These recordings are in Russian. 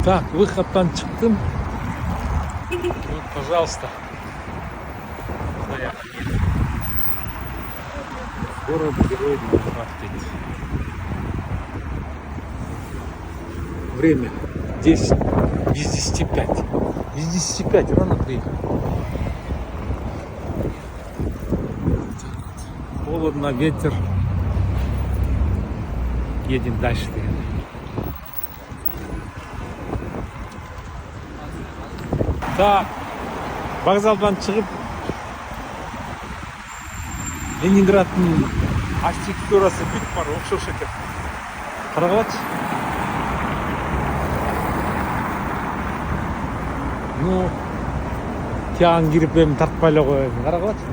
Так, выходтан чыктым. Вот, пожалуйста. Город Герой Ленинград. Время 10, без 10:05. Без 10:05 рано приехал. Холодно, ветер. Едем дальше. Так, вокзалдан шығып Ленинградтың архитектурасы бүт бар, оқшауш екен. Қарағатшы. Ну, тияғын кіріп бәрін тартпайлы қойып. Қарағатшы.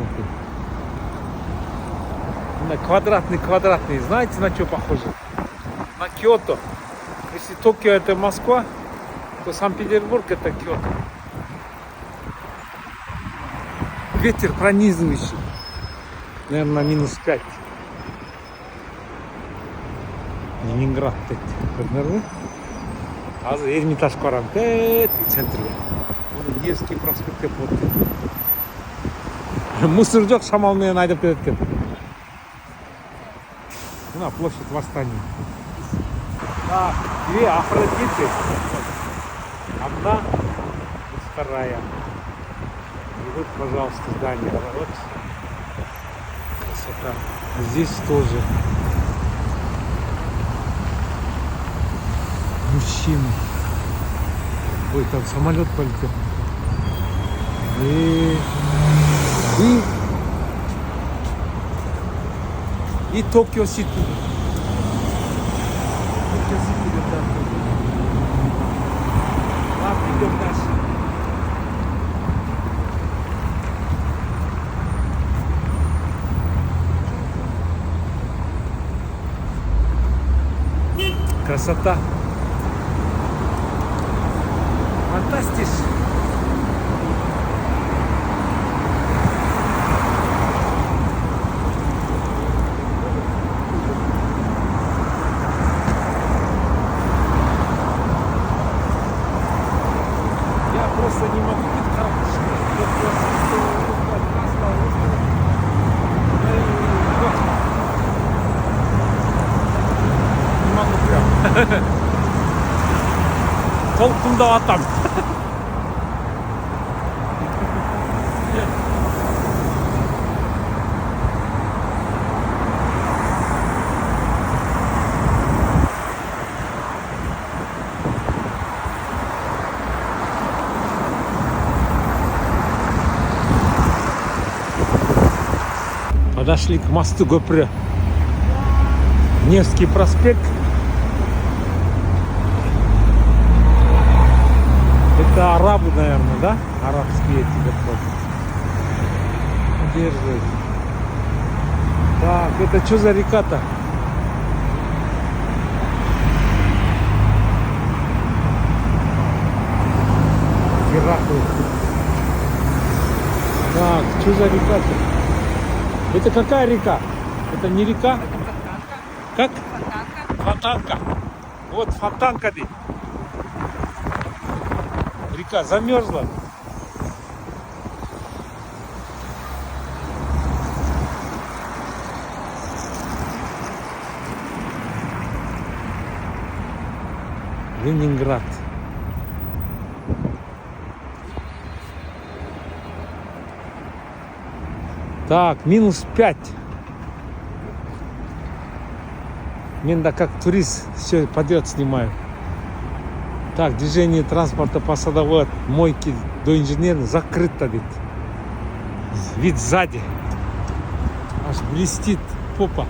Квадратный. Знаете, на что похоже? На Киото. Если Токио это Москва, то Санкт-Петербург это Киото. Ветер пронизывающий. Наверное, -5. Ленинград көрдіңдер. Азыр Эрмитаж барам. Центрге. Оны Невский проспект деп отыр. Мусор жоқ, шамал менен айдап кетет экен. Мына площадь Восстания. Так, две Афродиты. Одна, вторая. И вот, пожалуйста, здание. Вот. Красота. Здесь тоже мужчины. Ой, там самолет полетел. И Токио Сити. Токио Сити где-то. Ладно, идем дальше. Красота. Фантастиш. Я просто не могу быть хорошим. Не могу прям. Толкунда атам. Подошли к мосту Гопры. Невский проспект. Это арабы, наверное, да? Арабские эти подходы. Держит. Так, это что за река-то? Геракл. Так, что за река-то? Это какая река? Это не река? Как? Фонтанка. Вот фонтанка. Река замерзла. Ленинград. Так, -5. Мен да как турист все подряд снимаю. Так, движение транспорта по садовой от мойки до инженерной закрыто, ведь. Вид сзади. Аж блестит попа.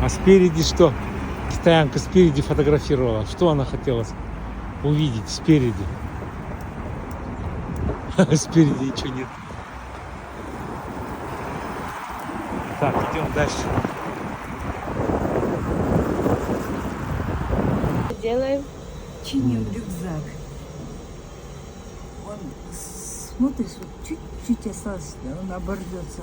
А спереди что? Китаянка спереди фотографировала. Что она хотела увидеть спереди? Спереди ничего нет. Так, идем дальше. Делаем. Чиним рюкзак. Он, смотришь, вот чуть-чуть осталось, он оборвется.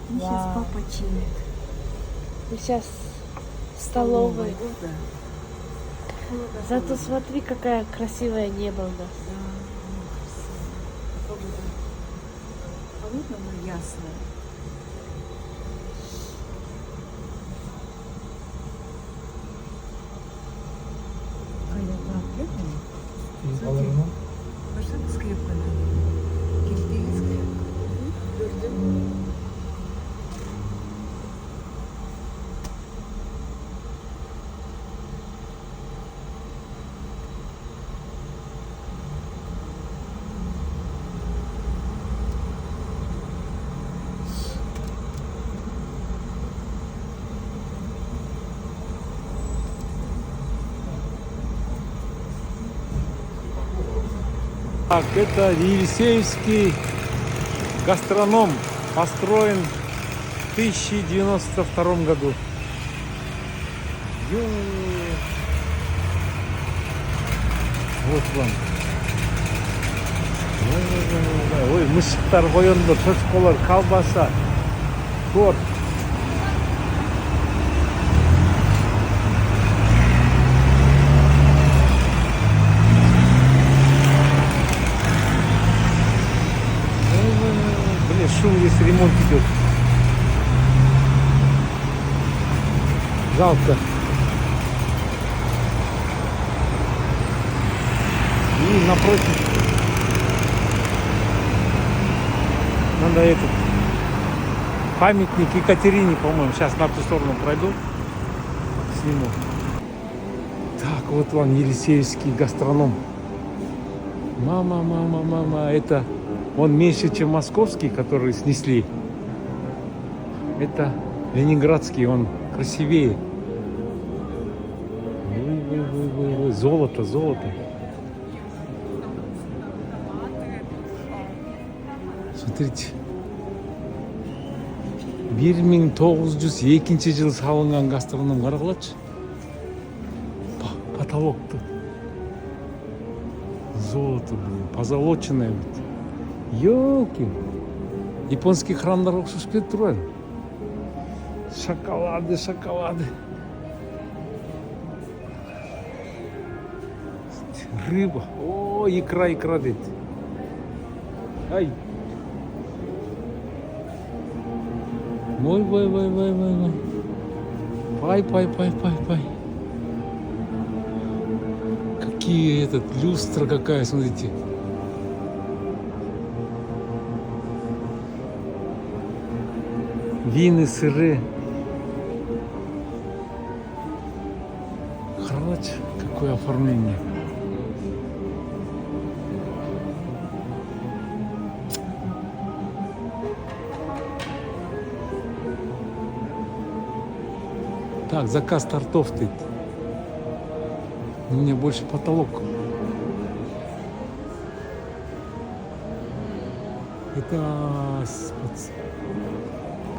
Сейчас Вау. папа чинит. Мы сейчас в столовой. Да. Зато смотри, какая красивое небо у нас. Погода она ясная. Başladı sklepleri. Girdiğiniz Gördüm. Так, это Елисеевский гастроном, построен в 1092 году. Вот вам. Ой, мысықтар қойылды, шошқалар, колбаса, торт. Блин, шум, здесь ремонт идет. Жалко. И напротив надо этот памятник Екатерине, по-моему. Сейчас на ту сторону пройду, сниму. Так, вот он, Елисеевский гастроном. Мама, это он меньше, чем московский, который снесли. Это ленинградский, он красивее. Ой, золото. Смотрите. 1902 жылы салынған гастроном, қарағылатшы. Потолокты. Золото, блин, позолоченное. Ёлки. Японский храмдар ұқсас кетіп тұрады. Шоколады. Рыба. О, икра дейді. Ай. Ой. Пай. Какие люстра какая, смотрите. Вины, сыры. Храч, какое оформление. Так, заказ тортов ты. У меня больше потолок. Это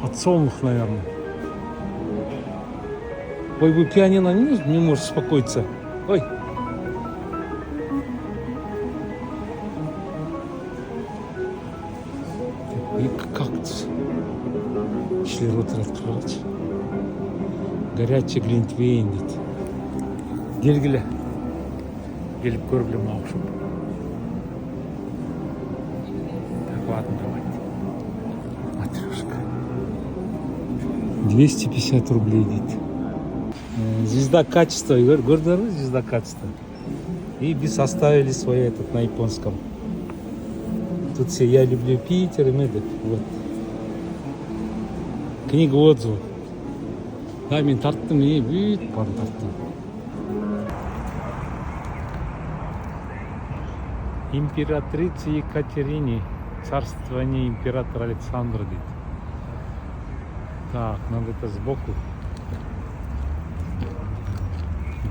подсолнух, наверное. Ой, вы пианино не может успокоиться. Ой. И кактус. Шлеротер открывать. Горячий глинтвейн. Келгілі. Келіп көргілі мағышым. Так, ладно, давайте. Матрешка. 250 рублей, дейді. Звезда качества. Көрдіңіздер ме? Звезда качества. И без оставили свой на японском. Тут все «Я люблю Питер» и мы. Вот. Книга отзывов. Да, мен тарттым, бүйтіп барын тарттым. Императрице Екатерине, царствование императора Александра, дейді. Так, надо это сбоку.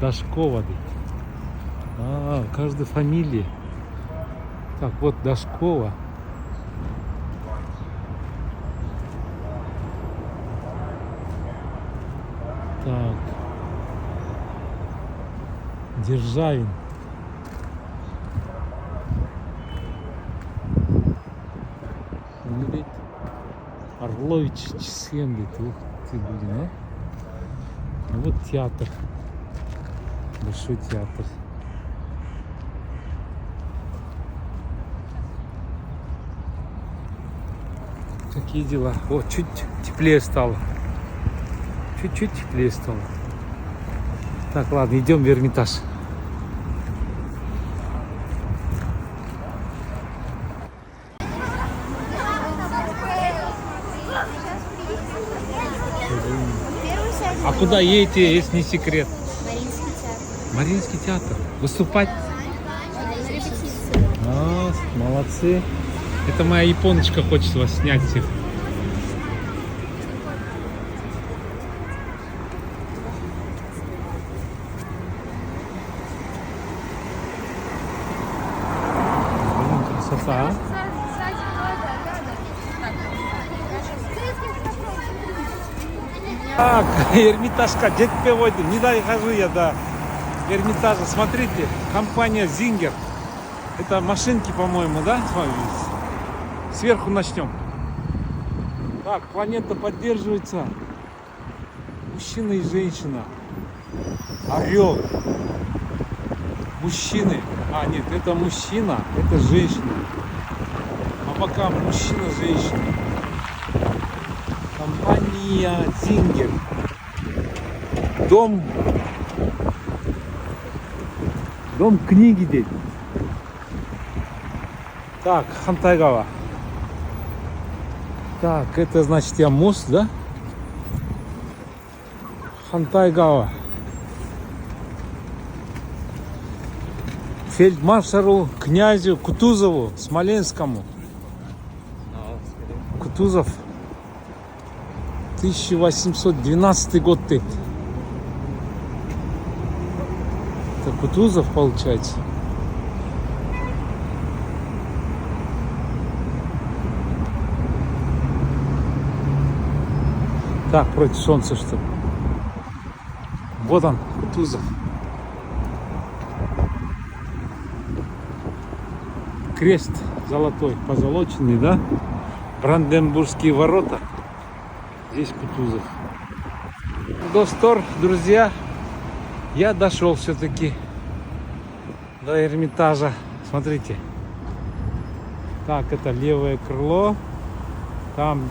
Дашкова, дейді. Каждая фамилия. Так, вот Дашкова. Так. Державин. Орлов. Карлович 7 дейді. Ух ты, блин, а. Вот театр. Большой театр. Какие дела? О, чуть теплее стало. Чуть-чуть теплее стало. Так, ладно, идем в Эрмитаж. А куда едете, если не секрет? Мариинский театр. Мариинский театр. Выступать? Репетиции. А, молодцы. Это моя японочка хочет вас снять всех. Блин, красота, а? Так, Эрмитажка, где теперь водим? Не дохожу я до Эрмитажа. Смотрите, компания Зингер. Это машинки, по-моему, да? Сверху начнем. Так, планета поддерживается. Мужчина и женщина. Орел. Мужчины. А, нет, это мужчина, это женщина. А пока мужчина, женщина. Компания Зингер. Дом книги здесь. Так, Хантайгава. Так, это значит я мост, да? Хантайгава. Фельдмаршалу князю Кутузову, Смоленскому. Кутузов. 1812 год ты. Это Кутузов получается. Так, против солнца что ли? Вот он, Кутузов. Крест золотой, позолоченный, да? Бранденбургские ворота. Здесь Кутузов. Достор, друзья, я дошел все-таки до Эрмитажа. Смотрите. Так, это левое крыло. Там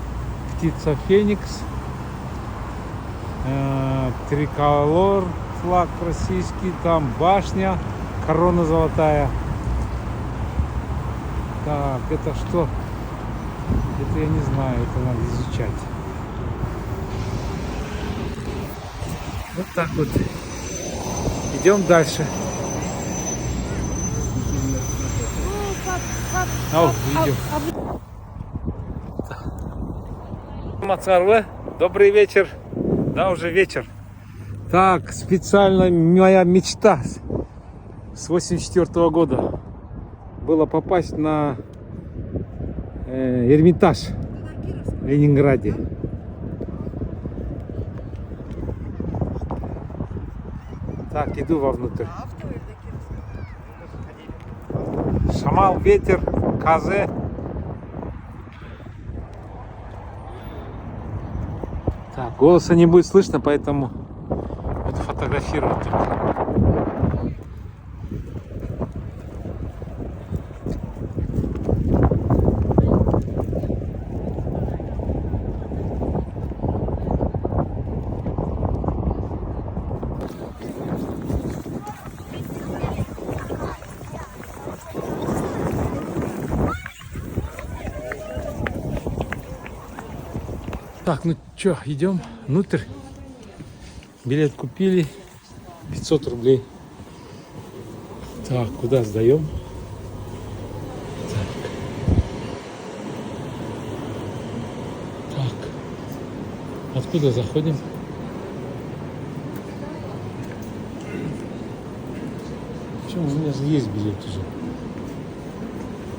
птица Феникс. Триколор, флаг российский. Там башня, корона золотая. Так, это что? Это я не знаю, это надо изучать. Вот так вот. Идем дальше. Видео. Мацарве, добрый вечер. Да, уже вечер. Так, специально моя мечта с 84 года было попасть на Эрмитаж в Ленинграде. Так, иду вовнутрь. Шамал, ветер, казе. Так, голоса не будет слышно, поэтому буду фотографировать только. Так, ну что, идем внутрь. Билет купили. 500 рублей. Так, куда сдаем? Так. Откуда заходим? Почему? У меня же есть билет уже.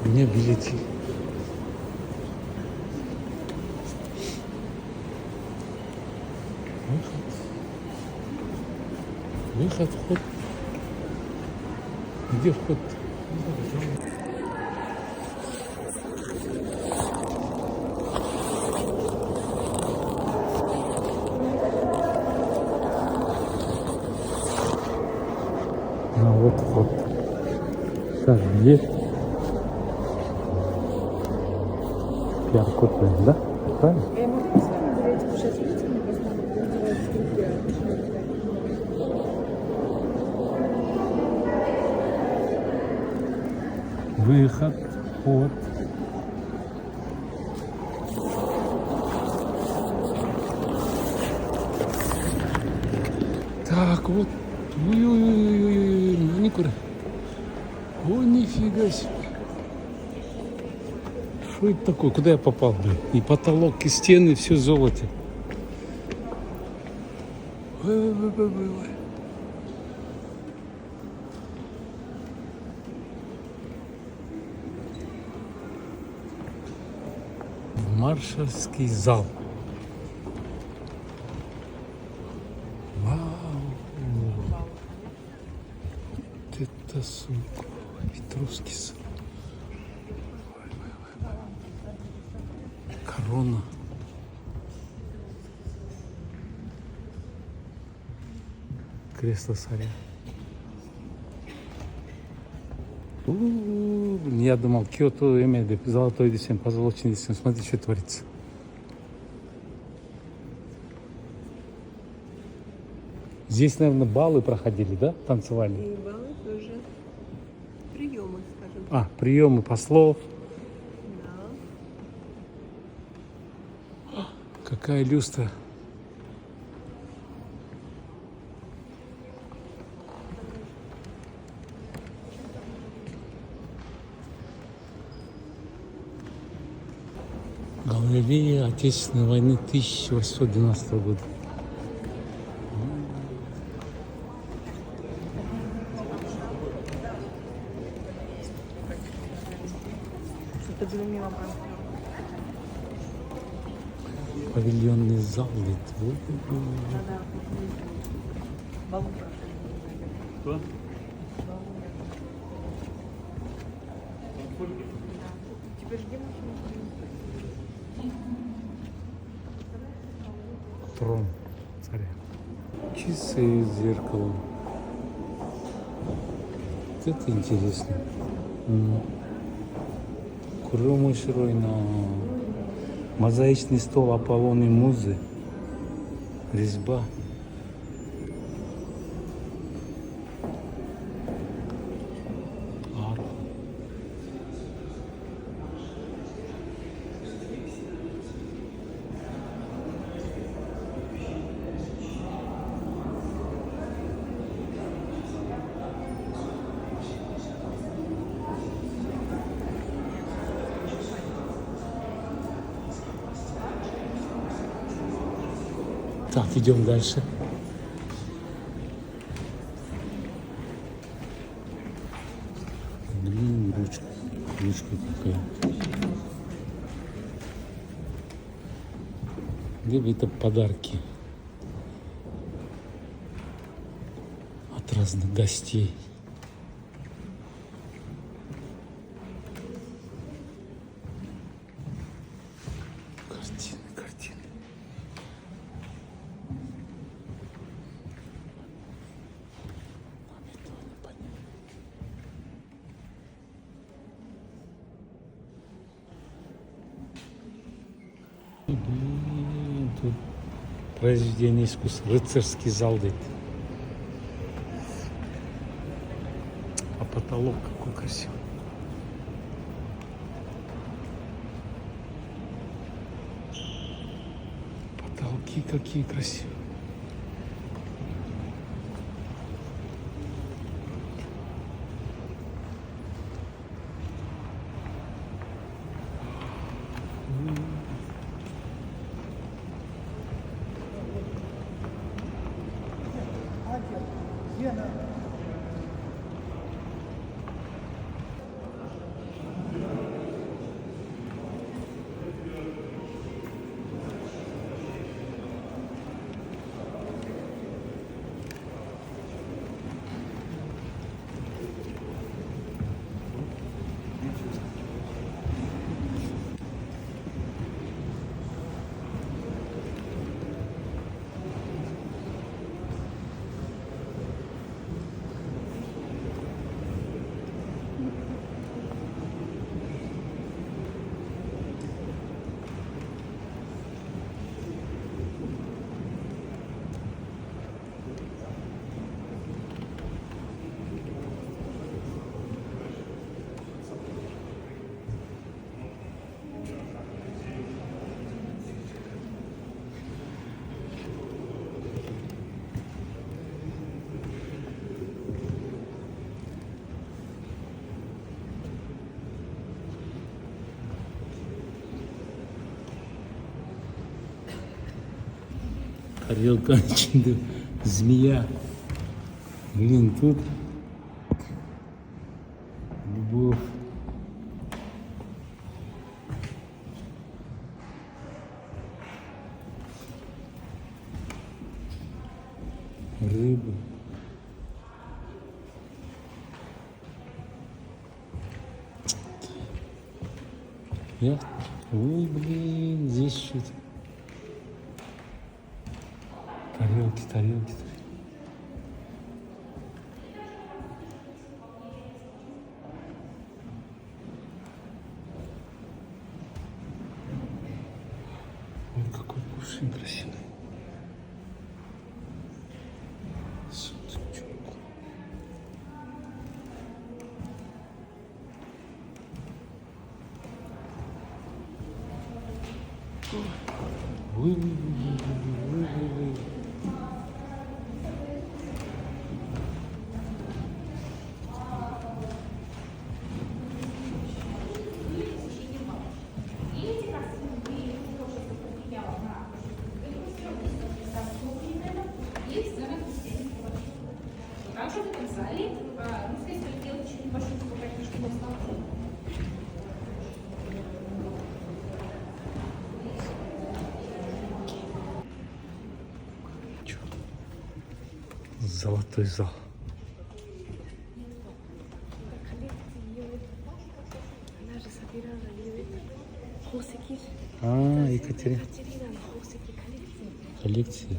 У меня билеты. Выход, вход. Где вход? вот вход. Так, где? QR-код, да? Правильно? Я могу с вами билетик сейчас видите, мне Выход, вход. Так, вот. Ой-ой-ой-ой-ой, маникюр. О, нифига себе. Что это такое? Куда я попал, блин? И потолок, и стены, все золото. Ой-ой-ой-ой-ой. Маршальский зал. Вау. Вот это сука. Петровский зал. Корона. Кресло царя. Я думал, Киото имеет золотой десен, позолоченный десен. Смотри, что творится. Здесь, наверное, баллы проходили, да? Танцевали? И баллы тоже. Приемы, скажем. А, приемы послов. Да. Какая люстра. Галерея Отечественной войны 1812 года. Павильонный зал. Что? Трон царя. Часы с зеркалом. Вот это интересно. Курумы Широйна. Мозаичный стол Аполлон и Музы. Резьба. Арфа. Так, идем дальше. Блин, ручка. Ручка какая. Где бы это подарки от разных гостей. Картины, картины. Этого не понятно. Тут произведение искусства, рыцарский зал дает. А потолок какой красивый. Потолки какие красивые. Тарелка içinde змея. Блин, тут любовь. Рыба. Я? Ой, блин, здесь что-то. Тарелки, тарелки. Ой, какой кувшин красивый. Сундучок. Ой, ой, ой, ой, ой, ой, ой. Также в этом зале русская студия очень небольшой практически остался. Золотой зал. Она же собирала ее хусики. А, Екатерина. Катерина на хусики коллекции. Коллекция.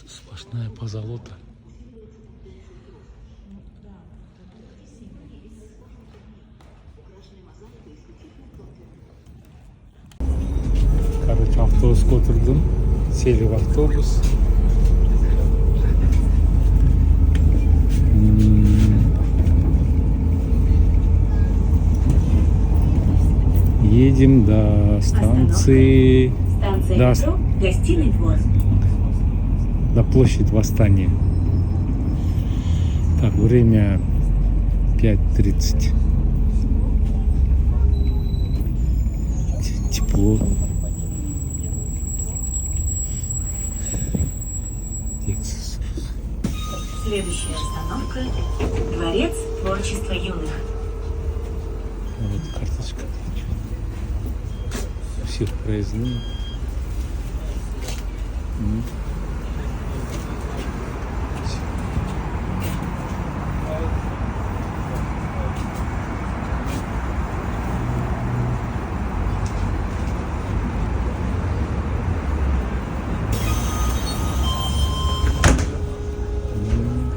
Сплошная позолота. Короче, автобусқа отырдым. Сели в автобус. Едем до станции. Станция Да. метро «Гостиный двор». На площадь Восстания. Так, время 5:30. Тепло. Следующая остановка – Дворец творчества юных. Вот карточка. Всех проездные.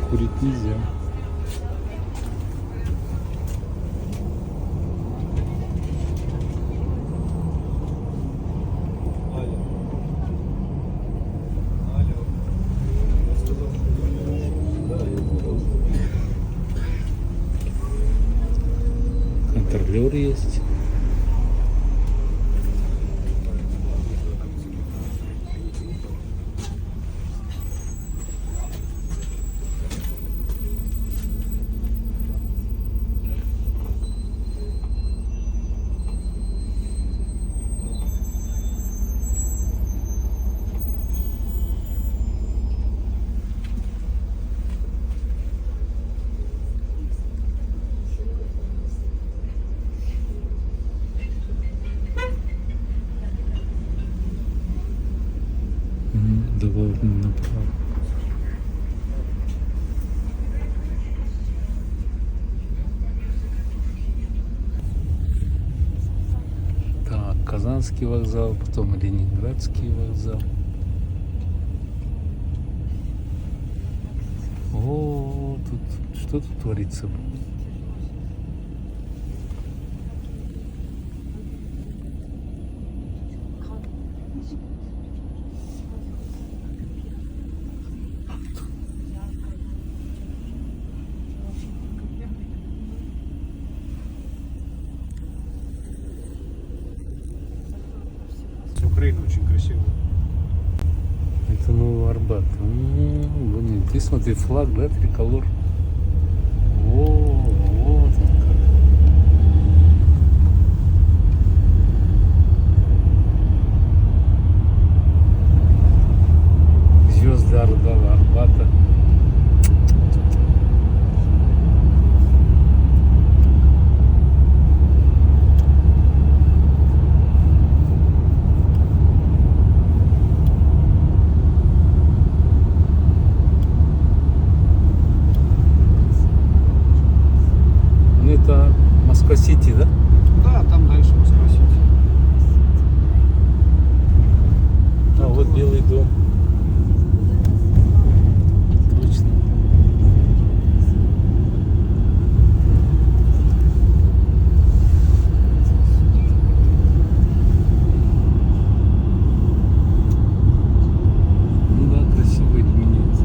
Курить нельзя. Контролер есть. Добавить направо. Так, Казанский вокзал, потом Ленинградский вокзал. О, тут что тут творится? Украина очень красивая. Арбат. Блин, ты смотри, флаг, да, триколор. О, вот он как. Звезды Арбата. Ну это Москва-Сити, да? Да, там дальше Москва-Сити. А вот Белый дом. Точно. Ну да, красиво иллюминируется.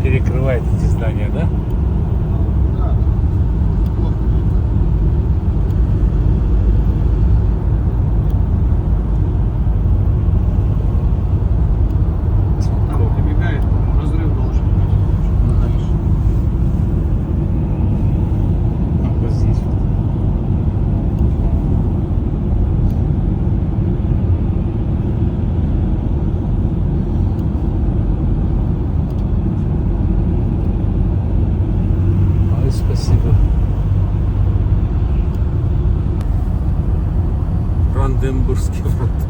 Перекрывает эти здания, да? Да. Там, где мигает, разрыв должен быть. А вот здесь вот. Ой, спасибо. Бранденбургский фронт.